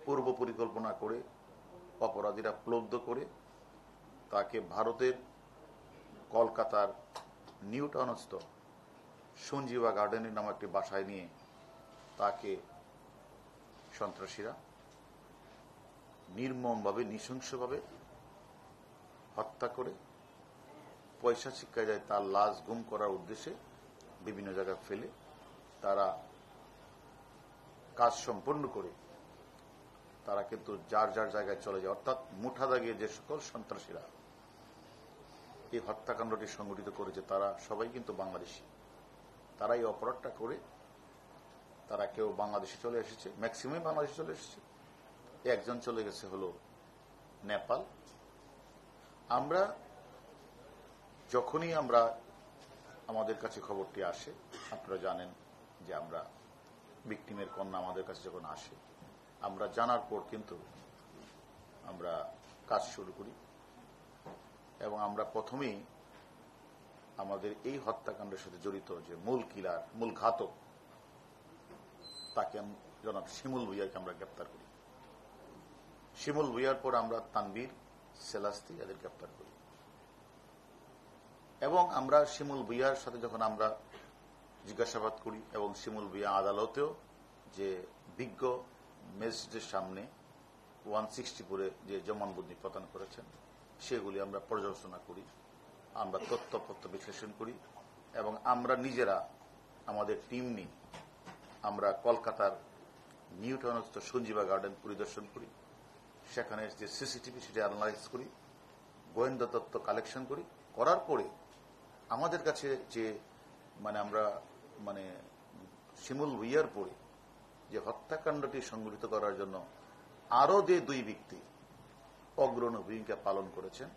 পূর্ব পরিকল্পনা করে অপরাধীরা প্লব্ধ করে তাকে ভারতের কলকাতার নিউ টাউনস্থ সঞ্জীবা গার্ডেনের নামে একটি বাসায় নিয়ে তাকে সন্ত্রাসীরা নির্মমভাবে নৃশংসভাবে হত্যা করে পয়সা শিক্ষা যায় তার লাশ গুম করার উদ্দেশ্যে বিভিন্ন জায়গায় ফেলে তারা কাজ সম্পন্ন করে তারা কিন্তু যার যার জায়গায় চলে যায়। অর্থাৎ মুঠা দাগিয়ে যে সকল সন্ত্রাসীরা এই হত্যাকাণ্ডটি সংঘটিত করেছে তারা সবাই কিন্তু বাংলাদেশি। তারা এই অপরাধটা করে তারা কেউ বাংলাদেশে চলে এসেছে, ম্যাক্সিমাম বাংলাদেশে চলে এসেছে, একজন চলে গেছে হলো নেপাল। আমরা যখনই আমাদের কাছে খবরটি আসে, আপনারা জানেন যে আমরা ভিকটিমের কন্যা আমাদের কাছে যখন আসে আমরা জানার পর কিন্তু আমরা কাজ শুরু করি এবং আমরা প্রথমেই আমাদের এই হত্যাকাণ্ডের সাথে জড়িত যে মূল কিলার, মূল ঘাতক, তাকে জনাব শিমুল ভুইয়াকে আমরা গ্রেপ্তার করি। শিমুল ভুইয়ার পর আমরা তানভীর, সেলাস্তি এদের গ্রেপ্তার করি এবং আমরা শিমুল ভুইয়ার সাথে যখন আমরা জিজ্ঞাসাবাদ করি এবং শিমুল ভুইয়া আদালতেও যে বিজ্ঞ ম্যাজিস্ট্রেটের সামনে 164 যে জবানবন্দি প্রদান করেছেন সেগুলি আমরা পর্যালোচনা করি, আমরা তথ্যপত্র বিশ্লেষণ করি এবং আমরা নিজেরা আমাদের টিম নিয়ে আমরা কলকাতার নিউ টাউনস্থ সঞ্জীবা গার্ডেন পরিদর্শন করি, সেখানে যে সিসিটিভি সেটা অ্যানালাইজ করি, গোয়েন্দা তথ্য কালেকশন করি। করার পরে আমাদের কাছে যে আমরা শিমুল ভুইয়ার পরে যে হত্যাকাণ্ডটি সংঘটিত করার জন্য আরো যে দুই ব্যক্তি অগ্রণী ভূমিকা পালন করেছেন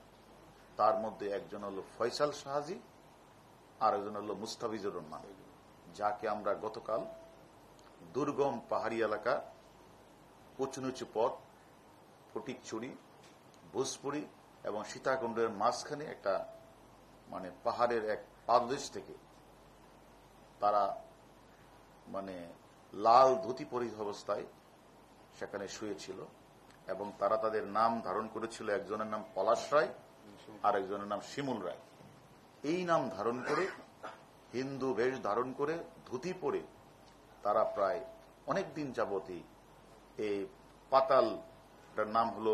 তার মধ্যে একজন হল ফয়সাল শাহজি আর একজন হল মুস্তাফিজুর রহমান, যাকে আমরা গতকাল দুর্গম পাহাড়ি এলাকা, উঁচু নিচু পথ, ফটিকছড়ি, ভোজপুরি এবং সীতাকুণ্ডের মাঝখানে একটা পাহাড়ের এক পাদদেশ থেকে তারা লাল ধুতি পরিহিত অবস্থায় সেখানে শুয়েছিল এবং তারা তাদের নাম ধারণ করেছিল, একজনের নাম পলাশ রায় আর একজনের নাম শিমুল রায়। এই নাম ধারণ করে, হিন্দু বেশ ধারণ করে, ধুতি পরে তারা প্রায় অনেক দিন যাবতই এই পাতালটার নাম হল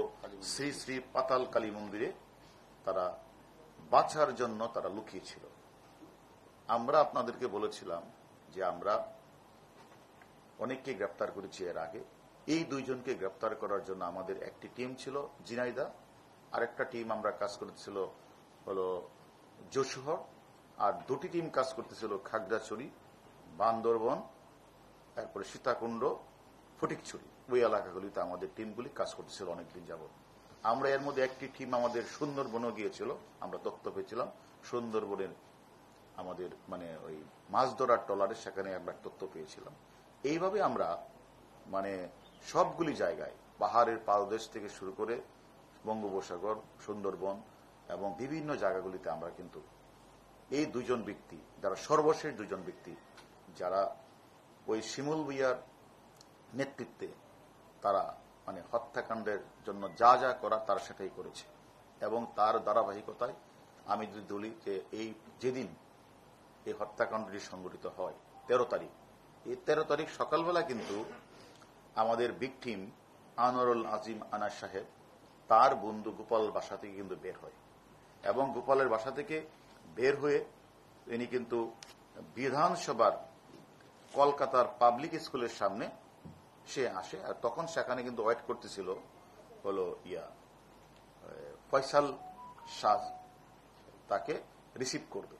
শ্রী শ্রী পাতাল কালী মন্দিরে তারা বাঁচার জন্য তারা লুকিয়েছিল। আমরা আপনাদেরকে বলেছিলাম যে আমরা অনেককে গ্রেপ্তার করেছি এর আগে। এই দুইজনকে গ্রেপ্তার করার জন্য আমাদের একটি টিম ছিল ঝিনাইদহ, আরেকটা টিম আমরা কাজ করতেছিল হলো যশোহর, আর দুটি টিম কাজ করতেছিল খাগড়াছড়ি, বান্দরবন, তারপরে সীতাকুণ্ড, ফটিকছড়ি। ওই এলাকাগুলিতে আমাদের টিমগুলি কাজ করতেছিল অনেকদিন যাবত। আমরা এর মধ্যে একটি টিম আমাদের সুন্দরবনও গিয়েছিল, আমরা তথ্য পেয়েছিলাম সুন্দরবনের আমাদের ওই মাছ ধরার ট্রলারে, সেখানে আমরা তথ্য পেয়েছিলাম। এইভাবে আমরা সবগুলি জায়গায় পাহাড়ের পাদদেশ থেকে শুরু করে বঙ্গোপসাগর, সুন্দরবন এবং বিভিন্ন জায়গাগুলিতে আমরা কিন্তু এই দুজন ব্যক্তি, যারা সর্বশেষ দুজন ব্যক্তি, যারা ওই শিমুল ভুইয়ার নেতৃত্বে তারা হত্যাকাণ্ডের জন্য যা যা করা তারা সেটাই করেছে এবং তার ধারাবাহিকতায় আমি যদি বলি যে যেদিন এই হত্যাকাণ্ডটি সংঘটিত হয় 13 তারিখ, এই 13 তারিখ সকালবেলা কিন্তু আমাদের ভিকটিম আনোয়ারুল আজিম আনাস সাহেব তার বন্ধু গোপাল বাসা থেকে কিন্তু বের হয় এবং গোপালের বাসা থেকে বের হয়ে ইনি কিন্তু বিধানসভার কলকাতার পাবলিক স্কুলের সামনে সে আসে। আর তখন সেখানে কিন্তু ওয়েট করতেছিল হলো ফয়সাল শাহ, তাকে রিসিভ করবে,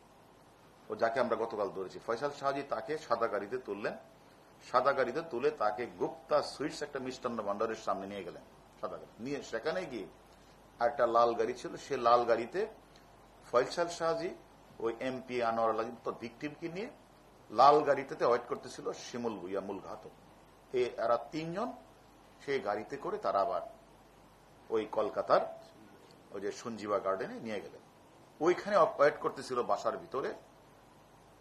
ও যাকে আমরা গতকাল ধরেছি। ফয়সাল শাহজি তাকে সাদা গাড়িতে তুললেন, সাদা গাড়িতে তুলে তাকে গুপ্তা সুইটস একটা মিষ্টান্ন ভান্ডারের সামনে নিয়ে গেলেন। সাদা গাড়ি নিয়ে সেখানে গিয়ে একটা লাল গাড়ি ছিল, সে লাল গাড়িতে ফয়সাল শাহজি ওই এমপি আনোয়ার আলী তো ভিকটিমকে নিয়ে লাল গাড়িতে ওয়েট করতেছিল শিমুল ভুইয়া, মূল ঘাতক। এরা তিনজন সেই গাড়িতে করে তারা আবার ওই কলকাতার ওই যে সঞ্জীবা গার্ডেনে নিয়ে গেলেন। ওইখানে ওয়েট করতেছিল বাসার ভিতরে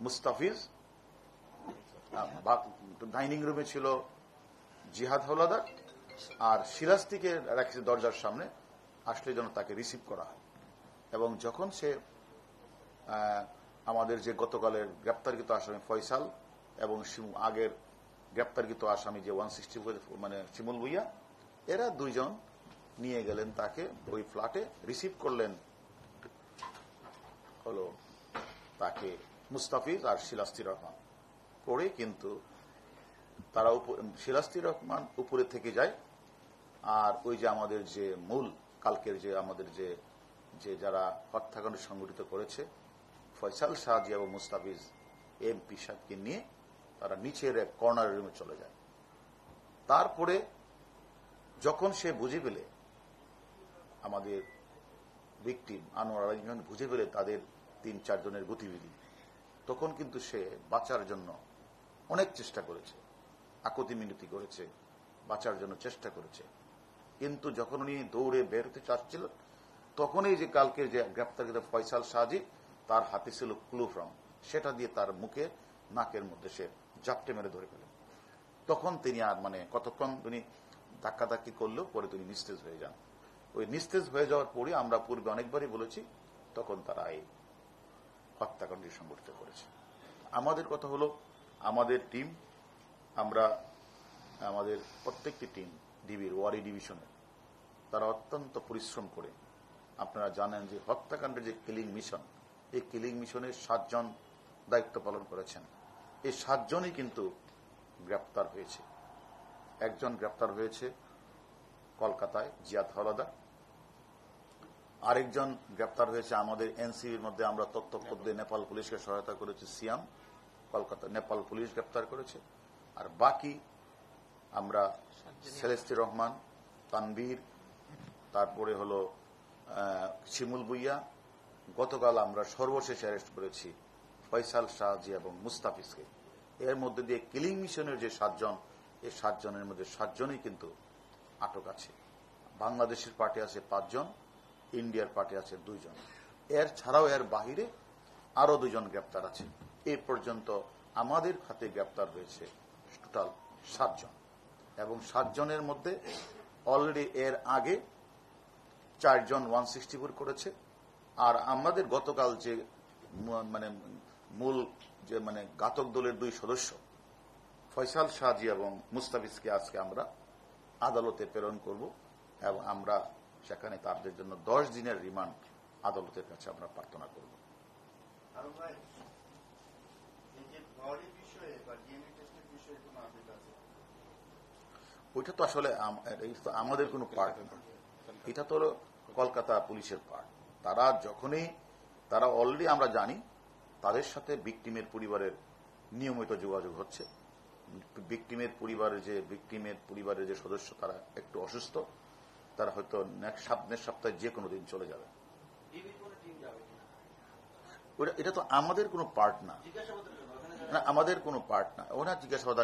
মুস্তাফিজ, ডাইনিং রুমে ছিল জিহাদ হাওলাদার আর শিলাস্তিকে রাখছে দরজার সামনে, আসলে যেন তাকে রিসিভ করা হয়। এবং যখন সে আমাদের যে গতকালের গ্রেপ্তারকৃত আসামি ফয়সাল এবং আগের গ্রেপ্তারকৃত আসামি যে 160 মানে শিমুল ভুইয়া, এরা দুইজন নিয়ে গেলেন তাকে ওই ফ্ল্যাটে, রিসিভ করলেন হলো তাকে মুস্তাফিজ আর শিলাস্তি রহমান করে। কিন্তু তারা শিলাস্তি রহমান উপরে থেকে যায়, আর ওই যে আমাদের যে মূল কালকের যে আমাদের যে যারা হত্যাকাণ্ড সংগঠিত করেছে ফয়সাল শাহজি এবং মুস্তাফিজ এমপি সাহেবকে নিয়ে তারা নিচের এক কর্নার রুমে চলে যায়। তারপরে যখন সে বুঝে পেলে আমাদের ভিকটিম আনোয়ার আলী বুঝে পেলে তাদের 3-4 জনের গতিবিধি, তখন কিন্তু সে বাঁচার জন্য অনেক চেষ্টা করেছে, আকুতি মিনতি করেছে, বাঁচার জন্য চেষ্টা করেছে। কিন্তু যখন উনি দৌড়ে বের হতে চাচ্ছিল, তখনই যে কালকে যে গ্রেপ্তারকৃত ফয়সাল শাহজি, তার হাতে ছিল ক্লুফ্রাম, সেটা দিয়ে তার মুখে নাকের মধ্যে সে জাপটে মেরে ধরে ফেলেন। তখন তিনি আর মানে কতক্ষণ তিনি ধাক্কাধাক্কি করলেও পরে তিনি নিস্তেজ হয়ে যান। ওই নিস্তেজ হয়ে যাওয়ার পরে আমরা পূর্বে অনেকবারই বলেছি, তখন তারা এই হত্যাকাণ্ড সংগঠিত করেছে। আমাদের কথা হলো আমাদের টিম, আমরা আমাদের প্রত্যেকটি টিম ডিবির ওয়ারি ডিভিশনের তারা অত্যন্ত পরিশ্রম করে, আপনারা জানেন যে হত্যাকাণ্ডের যে কিলিং মিশন, এই কিলিং মিশনের 7 জন দায়িত্ব পালন করেছেন। এই 7 জনই কিন্তু গ্রেপ্তার হয়েছে। একজন গ্রেপ্তার হয়েছে কলকাতায়, জিয়াদ হাওলাদার। আরেকজন গ্রেপ্তার হয়েছে আমাদের এনসিবির মধ্যে, আমরা তথ্য পদ্ধতি নেপাল পুলিশকে সহায়তা করেছি, সিয়াম, কলকাতা নেপাল পুলিশ গ্রেপ্তার করেছে। আর বাকি আমরা সেলেস্তি রহমান, তানভীর, তারপরে হলো শিমুল ভুইয়া, গতকাল আমরা সর্বশেষ অ্যারেস্ট করেছি ফয়সাল শাহজি এবং মুস্তাফিজকে। এর মধ্যে দিয়ে কিলিং মিশনের যে 7 জন, এই 7 জনের মধ্যে 7 জনই কিন্তু আটক আছে। বাংলাদেশের পার্টি আছে 5 জন, ইন্ডিয়ার পার্টি আছে 2 জন। এর ছাড়াও এর বাহিরে আরো 2 জন গ্রেপ্তার আছে। এই পর্যন্ত আমাদের হাতে গ্রেপ্তার হয়েছে টোটাল 7 জন। এবং 7 জনের মধ্যে অলরেডি এর আগে 4 জন 164 করেছে। আর আমাদের গতকাল যে মানে মূল যে মানে ঘাতক দলের 2 সদস্য ফয়সাল শাহজি এবং মুস্তাফিজকে আজকে আমরা আদালতে প্রেরণ করব এবং আমরা সেখানে তাদের জন্য 10 দিনের রিমান্ড আদালতের কাছে আমরা প্রার্থনা করব। ওইটা তো আসলে আমাদের কোনো পার্ট না, এটা তো কলকাতা পুলিশের পার্ট। তারা যখনই তারা অলরেডি আমরা জানি তাদের সাথে ভিকটিমের পরিবারের নিয়মিত যোগাযোগ হচ্ছে। ভিকটিমের পরিবারের যে সদস্য তারা একটু অসুস্থ, তারা হয়তো সামনের সপ্তাহে যে কোনো দিন চলে যাবে। এটা তো আমাদের কোনো পার্ট না, আমাদের কোনো পার্ট না। ওনার জিজ্ঞাসাবাদ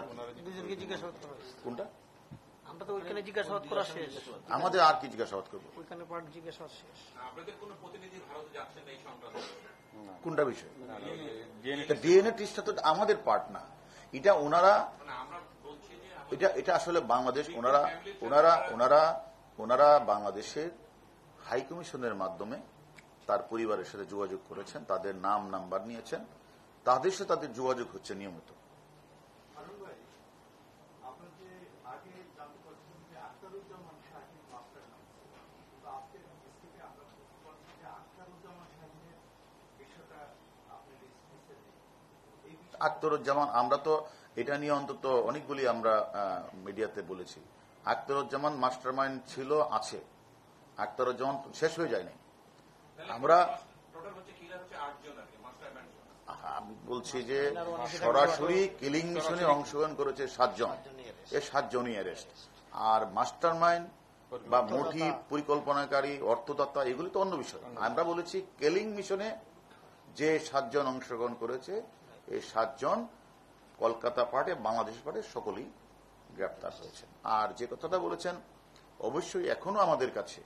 কোনটা আমরা তো ওইখানে জিজ্ঞাসাবাদ করা শেষ, আমাদের আর কি জিজ্ঞাসাবাদ করবো? ওইখানে পার্ট জিজ্ঞাসাবাদ শেষ। আপনাদের কোনো প্রতিনিধি ভারতে যাচ্ছেন এই সংক্রান্ত? কোনটা বিষয়? ডিএনএ টেস্টটা তো আমাদের পার্ট না, এটা ওনারা, এটা আসলে বাংলাদেশ, ওনারা বাংলাদেশের হাই কমিশনের মাধ্যমে তার পরিবারের সাথে যোগাযোগ করেছেন, তাদের নাম নাম্বার নিয়েছেন, তাদের সাথে তাদের যোগাযোগ হচ্ছে নিয়মিত। আখতারুজ্জামান, আমরা তো এটা নিয়ে অন্তত অনেকগুলি আমরা মিডিয়াতে বলেছি। আখতারুজ্জামান মাস্টারমাইন্ড ছিল, আছে। আখতারুজ্জামান শেষ হয়ে যায় নাই। আমরা আমি বলছি যে সরাসরি কিলিং মিশনে অংশগ্রহণ করেছে 7 জন, এই 7 জনই অ্যারেস্ট। আর মাস্টারমাইন্ড বা মোটিভ, পরিকল্পনাকারী, অর্থদাতা, এগুলি তো অন্য বিষয়। আমরা বলেছি কিলিং মিশনে যে 7 জন অংশগ্রহণ করেছে, এই 7 জন কলকাতা পার্টে, বাংলাদেশ পার্টে সকলেই গ্রেপ্তার হয়েছেন। আর যে কথাটা বলেছেন, অবশ্যই এখনো আমাদের কাছে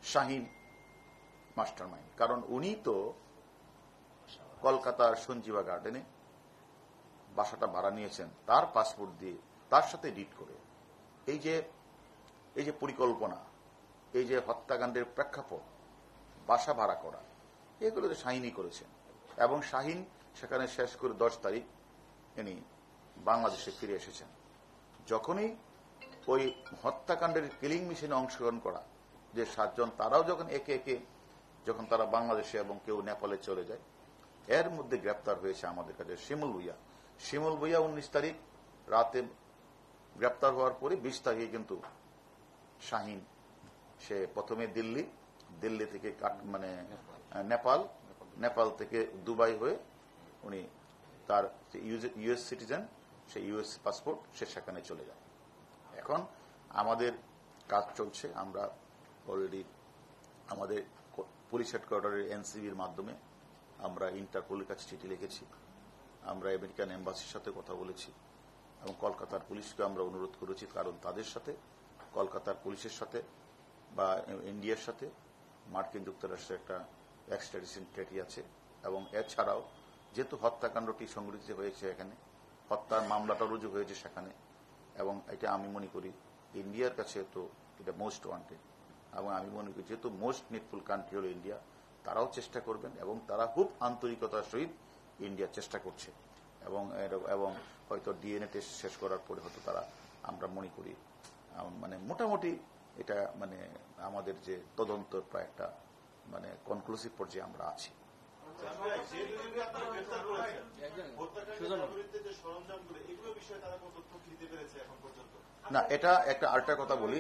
শাহিন মাস্টারমাইন্ড, কারণ উনি তো কলকাতার সঞ্জীবা গার্ডেনে বাসাটা ভাড়া নিয়েছেন তার পাসপোর্ট দিয়ে, তার সাথে ডিট করে। এই যে পরিকল্পনা, এই যে হত্যাকাণ্ডের প্রেক্ষাপট, বাসা ভাড়া করা, এগুলো তো শাহিনই করেছেন। এবং শাহিন সেখানে শেষ করে 10 তারিখ ইনি বাংলাদেশে ফিরে এসেছেন। যখনই ওই হত্যাকাণ্ডের কিলিং মিশনে অংশগ্রহণ করা যে 7 জন, তারাও যখন একে একে যখন তারা বাংলাদেশে এবং কেউ নেপালে চলে যায়, এর মধ্যে গ্রেপ্তার হয়েছে আমাদের কাছে শিমুল ভুইয়া। 19 তারিখ রাতে গ্রেপ্তার হওয়ার পরে 20 তারিখে কিন্তু শাহিন সে প্রথমে দিল্লি থেকে নেপাল থেকে দুবাই হয়ে উনি তার ইউএস সিটিজেন, সেই ইউএস পাসপোর্ট, সে সেখানে চলে যায়। এখন আমাদের কাজ চলছে, আমরা অলরেডি আমাদের পুলিশ হেডকোয়ার্টারের এনসিবির মাধ্যমে আমরা ইন্টারপোলের কাছে চিঠি লিখেছি, আমরা আমেরিকান এম্বাসির সাথে কথা বলেছি এবং কলকাতার পুলিশকে আমরা অনুরোধ করেছি, কারণ তাদের সাথে, কলকাতার পুলিশের সাথে বা ইন্ডিয়ার সাথে মার্কিন যুক্তরাষ্ট্রের একটা এক্সট্রাডিশন ট্রিটি আছে। এবং এছাড়াও যেহেতু হত্যাকাণ্ডটি সংঘটিত হয়েছে, এখানে হত্যার মামলাটা রুজু হয়েছে সেখানে, এবং এটা আমি মনে করি ইন্ডিয়ার কাছে তো এটা মোস্ট ওয়ান্টেড, এবং আমি মনে করি যেহেতু মোস্ট নিডফুল কান্ট্রি হল ইন্ডিয়া, তারাও চেষ্টা করবেন এবং তারা খুব আন্তরিকতার সহিত ইন্ডিয়া চেষ্টা করছে। এবং হয়তো ডিএনএ টেস্ট শেষ করার পরে হয়তো তারা, আমরা মনে করি মোটামুটি এটা আমাদের যে তদন্ত প্রায় একটা কনক্লুসিভ পর্যায়ে আমরা আছি। না, এটা একটা আরেকটা কথা বলি,